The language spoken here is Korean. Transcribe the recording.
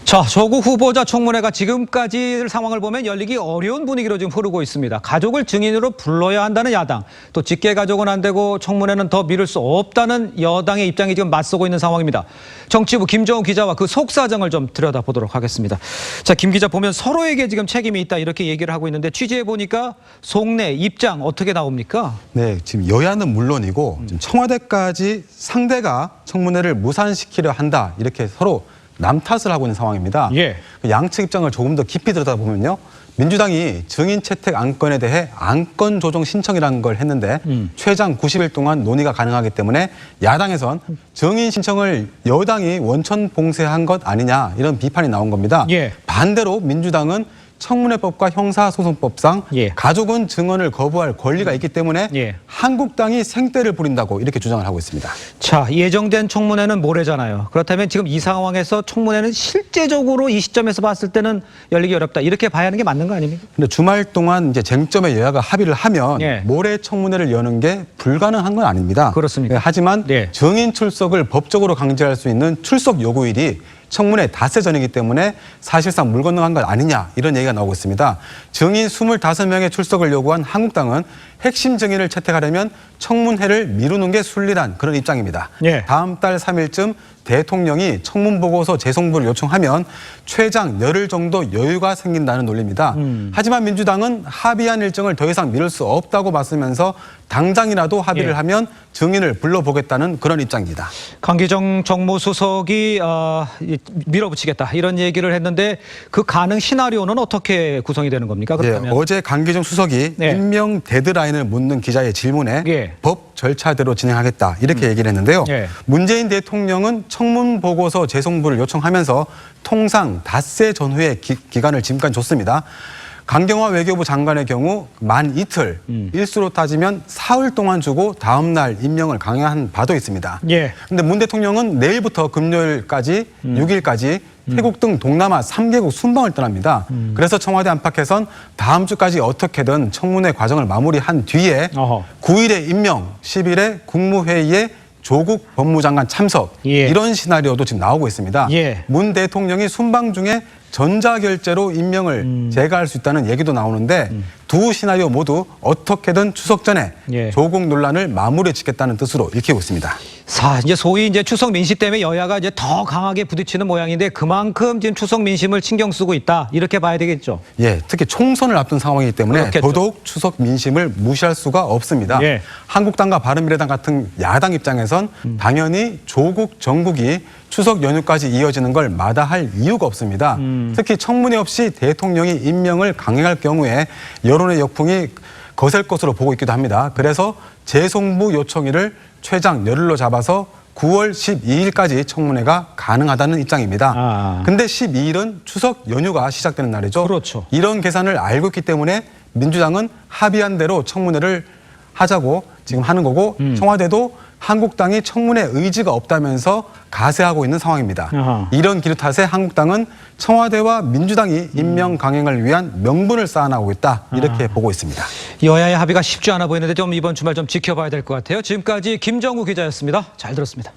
자, 조국 후보자 청문회가 지금까지 상황을 보면 열리기 어려운 분위기로 지금 흐르고 있습니다. 가족을 증인으로 불러야 한다는 야당, 또 직계 가족은 안 되고 청문회는 더 미룰 수 없다는 여당의 입장이 지금 맞서고 있는 상황입니다. 정치부 김정우 기자와 그 속사정을 좀 들여다보도록 하겠습니다. 자, 김 기자, 보면 서로에게 지금 책임이 있다 이렇게 얘기를 하고 있는데 취재해 보니까 속내 입장 어떻게 나옵니까? 네, 지금 여야는 물론이고 지금 청와대까지 상대가 청문회를 무산시키려 한다 이렇게 서로 남 탓을 하고 있는 상황입니다. 예. 양측 입장을 조금 더 깊이 들여다보면요. 민주당이 증인 채택 안건에 대해 안건 조정 신청이라는 걸 했는데 최장 90일 동안 논의가 가능하기 때문에 야당에선 증인 신청을 여당이 원천 봉쇄한 것 아니냐 이런 비판이 나온 겁니다. 예. 반대로 민주당은 청문회법과 형사소송법상 예. 가족은 증언을 거부할 권리가 있기 때문에 예. 한국당이 생떼를 부린다고 이렇게 주장을 하고 있습니다. 자, 예정된 청문회는 모레잖아요. 그렇다면 지금 이 상황에서 청문회는 실제적으로 이 시점에서 봤을 때는 열리기 어렵다. 이렇게 봐야 하는 게 맞는 거 아닙니까? 근데 주말 동안 이제 쟁점에 여야가 합의를 하면 예. 모레 청문회를 여는 게 불가능한 건 아닙니다. 그렇습니까? 네, 하지만 네. 증인 출석을 법적으로 강제할 수 있는 출석 요구일이 청문회 닷새 전이기 때문에 사실상 물 건너간 것 아니냐 이런 얘기가 나오고 있습니다. 증인 25명의 출석을 요구한 한국당은 핵심 증인을 채택하려면 청문회를 미루는 게 순리란 그런 입장입니다. 예. 다음 달 3일쯤 대통령이 청문보고서 재송부를 요청하면 최장 열흘 정도 여유가 생긴다는 논리입니다. 하지만 민주당은 합의한 일정을 더 이상 미룰 수 없다고 봤으면서 당장이라도 합의를 예. 하면 증인을 불러보겠다는 그런 입장입니다. 강기정 정무수석이 밀어붙이겠다 이런 얘기를 했는데 그 가능 시나리오는 어떻게 구성이 되는 겁니까? 그렇다면 어제 강기정 수석이 네. 임명 데드라인을 묻는 기자의 질문에 예. 법 절차대로 진행하겠다 이렇게 얘기를 했는데요. 예. 문재인 대통령은 청문보고서 재송부를 요청하면서 통상 닷새 전후의 기간을 지금까지 줬습니다. 강경화 외교부 장관의 경우 만 이틀, 일수로 따지면 사흘 동안 주고 다음 날 임명을 강행한 바도 있습니다. 예. 근데 문 대통령은 내일부터 금요일까지 6일까지 태국 등 동남아 3개국 순방을 떠납니다. 그래서 청와대 안팎에선 다음 주까지 어떻게든 청문회 과정을 마무리한 뒤에 어허. 9일에 임명, 10일에 국무회의에 조국 법무장관 참석 예. 이런 시나리오도 지금 나오고 있습니다. 예. 문 대통령이 순방 중에 전자결제로 임명을 제거할 수 있다는 얘기도 나오는데 두 시나리오 모두 어떻게든 추석 전에 예. 조국 논란을 마무리 짓겠다는 뜻으로 읽히고 있습니다. 자, 이제 소위 이제 추석 민심 때문에 여야가 이제 더 강하게 부딪히는 모양인데 그만큼 지금 추석 민심을 신경 쓰고 있다 이렇게 봐야 되겠죠. 예, 특히 총선을 앞둔 상황이기 때문에 그렇겠죠. 더더욱 추석 민심을 무시할 수가 없습니다. 예. 한국당과 바른미래당 같은 야당 입장에선 당연히 조국 정국이 추석 연휴까지 이어지는 걸 마다할 이유가 없습니다. 특히 청문회 없이 대통령이 임명을 강행할 경우에 여론의 역풍이 거셀 것으로 보고 있기도 합니다. 그래서 재송부 요청일을 최장 열흘로 잡아서 9월 12일까지 청문회가 가능하다는 입장입니다. 근데 12일은 추석 연휴가 시작되는 날이죠. 그렇죠. 이런 계산을 알고 있기 때문에 민주당은 합의한 대로 청문회를 하자고 지금 하는 거고 청와대도 한국당이 청문회 의지가 없다면서 가세하고 있는 상황입니다. 아하. 이런 기류 탓에 한국당은 청와대와 민주당이 임명 강행을 위한 명분을 쌓아나가고 있다 이렇게 보고 있습니다. 여야의 합의가 쉽지 않아 보이는데 좀 이번 주말 좀 지켜봐야 될 것 같아요. 지금까지 김정우 기자였습니다. 잘 들었습니다.